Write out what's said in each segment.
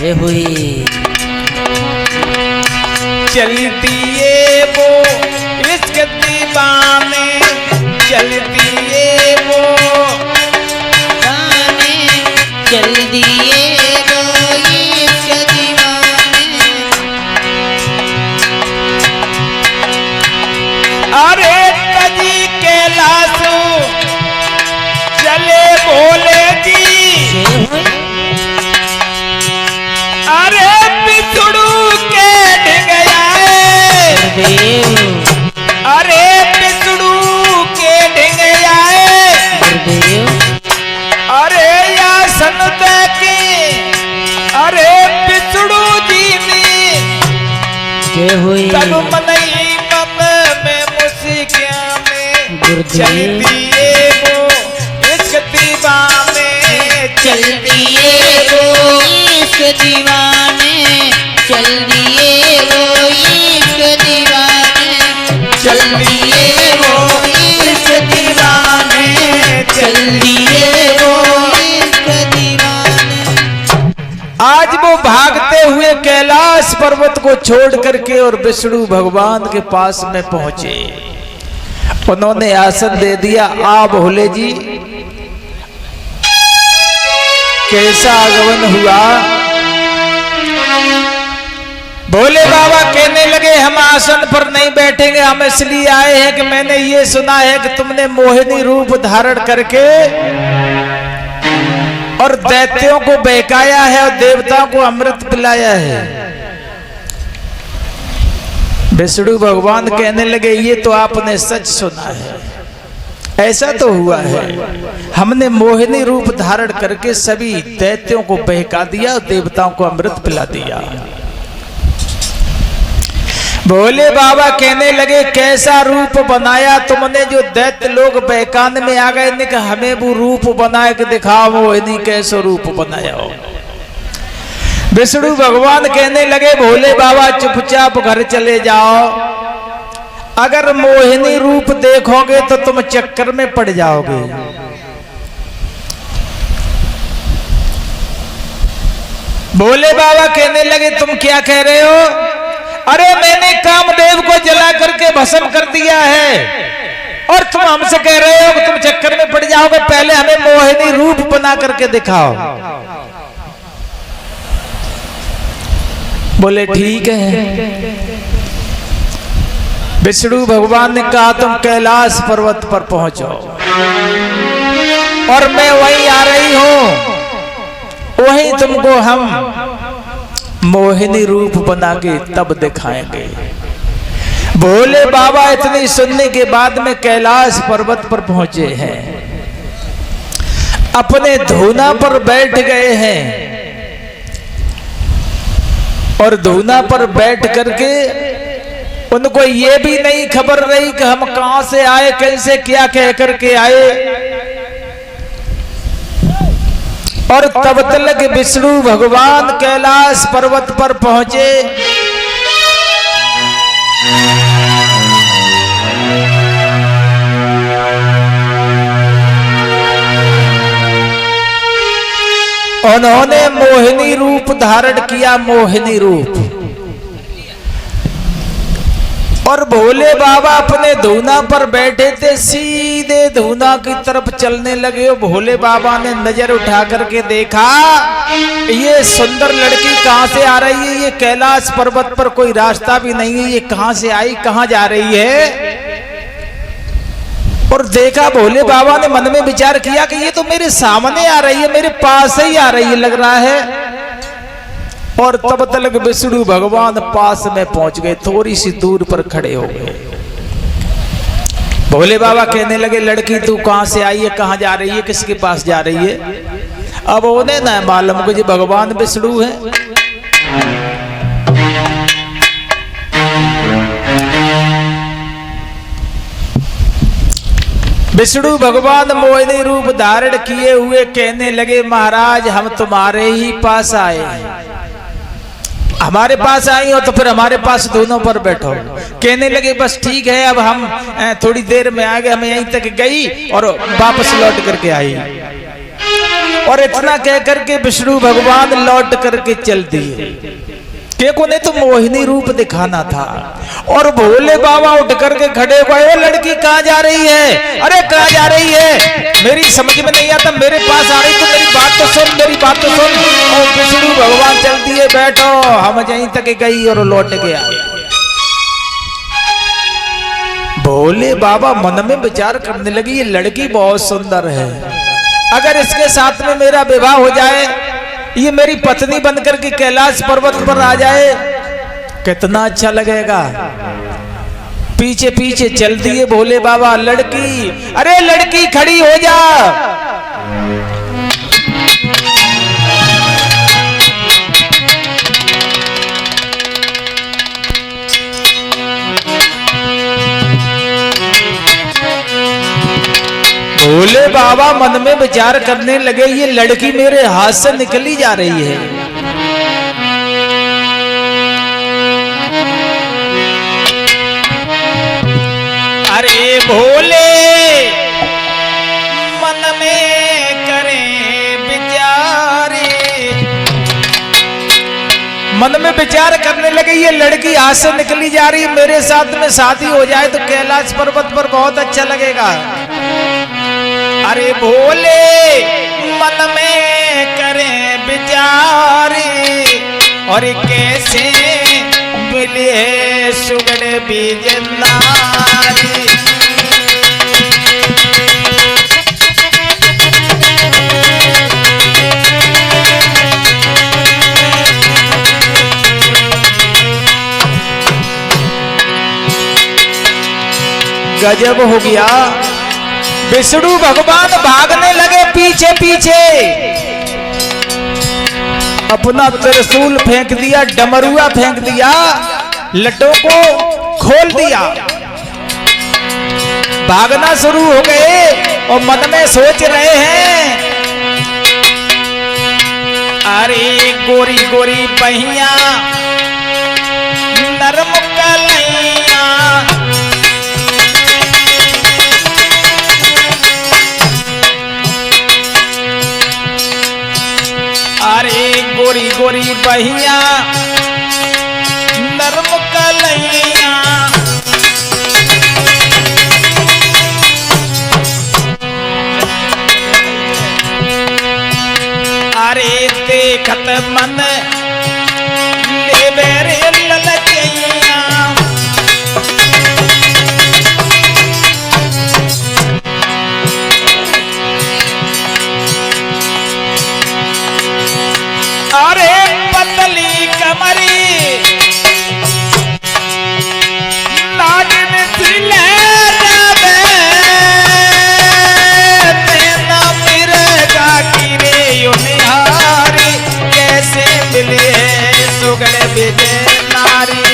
जय हुई। चलती है वो इश्क दीवाने, चलती है वो गाने, चल दिए वो इश्क दीवाने। अरे कजी कैलाशो चले भोले जी, अरे पिछड़ू के ढिग आए, अरे पिछड़ू के ढिग आए, अरे या सनत की, अरे पिछड़ू जी ने तन मनई मन में मुस्किया में चलती है वो इश्क दीवाने, चल दिए वो इश्क दीवाने, चल दिए वो इश्क दीवाने, चल दिए वो इश्क दीवाने, चल दिए वो इश्क दीवाने। आज वो भागते हुए कैलाश पर्वत को छोड़ करके और विष्णु भगवान के पास में पहुंचे। उन्होंने आसन दे दिया। आ भोले जी, कैसा आगमन हुआ? भोले बाबा कहने लगे हम आसन पर नहीं बैठेंगे, हम इसलिए आए हैं कि मैंने ये सुना है कि तुमने मोहिनी रूप धारण करके और दैत्यों को बहकाया है और देवताओं को अमृत पिलाया है। विष्णु भगवान कहने लगे ये तो आपने सच सुना है, ऐसा तो हुआ है। हमने मोहिनी रूप धारण करके सभी दैत्यों को बहका दिया और देवताओं को अमृत पिला दिया। भोले बाबा कहने लगे कैसा रूप बनाया तुमने जो दैत्य लोग बहकाने में आ गए? ने हमें वो रूप बना के दिखाओ, मोहिनी कैसा रूप बनाया हो। विष्णु भगवान कहने लगे भोले बाबा चुपचाप घर चले जाओ, अगर मोहिनी रूप देखोगे तो तुम चक्कर में पड़ जाओगे। भोले बाबा कहने लगे तुम क्या कह रहे हो? अरे मैंने कामदेव को जला करके भस्म कर दिया है और तुम हमसे कह रहे हो कि तुम चक्कर में पड़ जाओगे, पहले हमें मोहिनी रूप बना करके दिखाओ। बोले ठीक है। विष्णु भगवान ने कहा तुम कैलाश पर्वत पर पहुंचो और मैं वहीं आ रही हूं, वहीं तुमको हम मोहिनी रूप बना के तब दिखाएंगे। भोले बाबा इतनी सुनने के बाद में कैलाश पर्वत पर पहुंचे हैं, अपने धूना पर बैठ गए हैं और धूना पर बैठ करके उनको ये भी नहीं खबर रही कि हम कहां से आए, कैसे क्या कह करके आए। और तब तक विष्णु भगवान कैलाश पर्वत पर पहुंचे। उन्होंने मोहिनी रूप धारण किया, मोहिनी रूप। और भोले बाबा अपने धूना पर बैठे थे, सीधे धूना की तरफ चलने लगे। भोले बाबा ने नजर उठा करके देखा ये सुंदर लड़की कहां से आ रही है, ये कैलाश पर्वत पर कोई रास्ता भी नहीं है, ये कहां से आई, कहां जा रही है। और देखा भोले बाबा ने मन में विचार किया कि ये तो मेरे सामने आ रही है, मेरे पास ही आ रही है लग रहा है। और तब तक विष्णु भगवान पास में पहुंच गए, थोड़ी सी दूर पर खड़े हो गए। भोले बाबा कहने लगे लड़की तू कहां से आई है, कहां जा रही है, किसके पास जा रही है? अब उन्हें ना मालूम कि भगवान विष्णु है। विष्णु भगवान मोहिनी रूप धारण किए हुए कहने लगे महाराज हम तुम्हारे ही पास आए, हमारे पास आई हो तो फिर हमारे पास दोनों पर बैठो। कहने लगे बस ठीक है, अब हम थोड़ी देर में आ गए, हमें यहीं तक गई और वापस लौट करके आई। और इतना कह करके विष्णु भगवान लौट करके चल दिए। के को नहीं तो मोहिनी रूप दिखाना था। और भोले बाबा उठ करके खड़े हुए, वो लड़की कहाँ जा रही है? अरे कहाँ जा रही है? मेरी समझ में नहीं आता, मेरे पास आ रही तो मेरी बात तो सुन, मेरी बात तो सुन। और विष्णु भगवान चल दिए, बैठो, हम यहीं तक गई और लौट के आए। भोले बाबा मन में विचार करने लगी, ये लड़की बहुत सुंदर है, अगर इसके साथ में मेरा विवाह हो जाए, ये मेरी पत्नी बनकर के कैलाश पर्वत पर आ जाए, कितना अच्छा लगेगा। पीछे पीछे चल दिए भोले बाबा। लड़की, अरे लड़की खड़ी हो जा। भोले बाबा मन में विचार करने लगे, ये लड़की मेरे हाथ से निकली जा रही है। अरे भोले मन में करें विचारे, मन में विचार करने लगे, ये लड़की हाथ से निकली जा रही, मेरे साथ में शादी हो जाए तो कैलाश पर्वत पर बहुत अच्छा लगेगा। अरे भोले मन में करें विचारे, और कैसे मिले सुगड़ बीज नारी। गजब हो गया। विष्णु भगवान भागने लगे पीछे पीछे, अपना त्रिशूल फेंक दिया, डमरुआ फेंक दिया, लट्टों को खोल दिया, भागना शुरू हो गए और मन में सोच रहे हैं, अरे गोरी गोरी बहिया नरम कलैया, अरे गोरी गोरी बहिया नरम कलैया, अरे देखत मन ले बेरे ललचैया, अरे पतली कमरी नागिन सी ले जावे, तेना मिरेगा किरे युनिहारी, कैसे मिले सुगड़ बिजे नारी।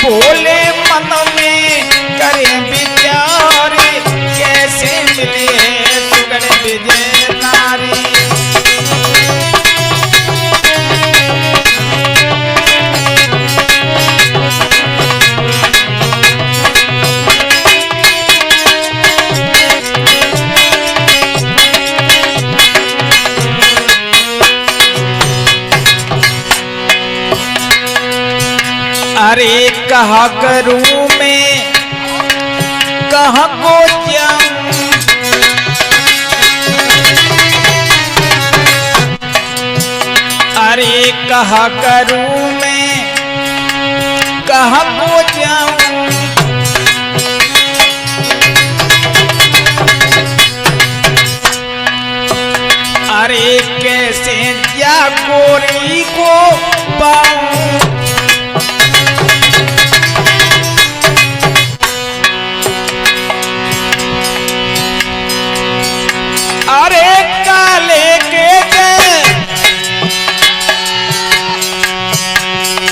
भोले मन में करें विचार, कैसे मिले सुगड़ विजय नारी। अरे कहा करूं मैं, कहाँ को जाऊं, अरे कहा करूं मैं, कहाँ को जाऊं, अरे कैसे जा गोरी को पाऊं, अरे काले के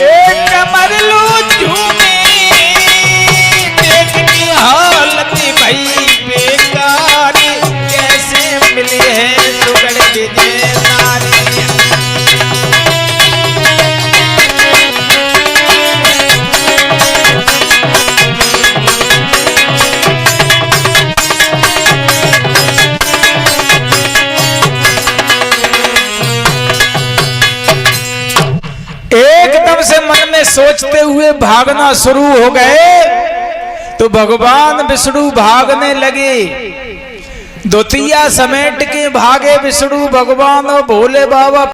एक कमर लू झूमी, में सोचते हुए भागना शुरू हो गए तो भगवान विष्णु भागने लगे। धोतिया समेट के भागे विष्णु भगवान और भोले बाबा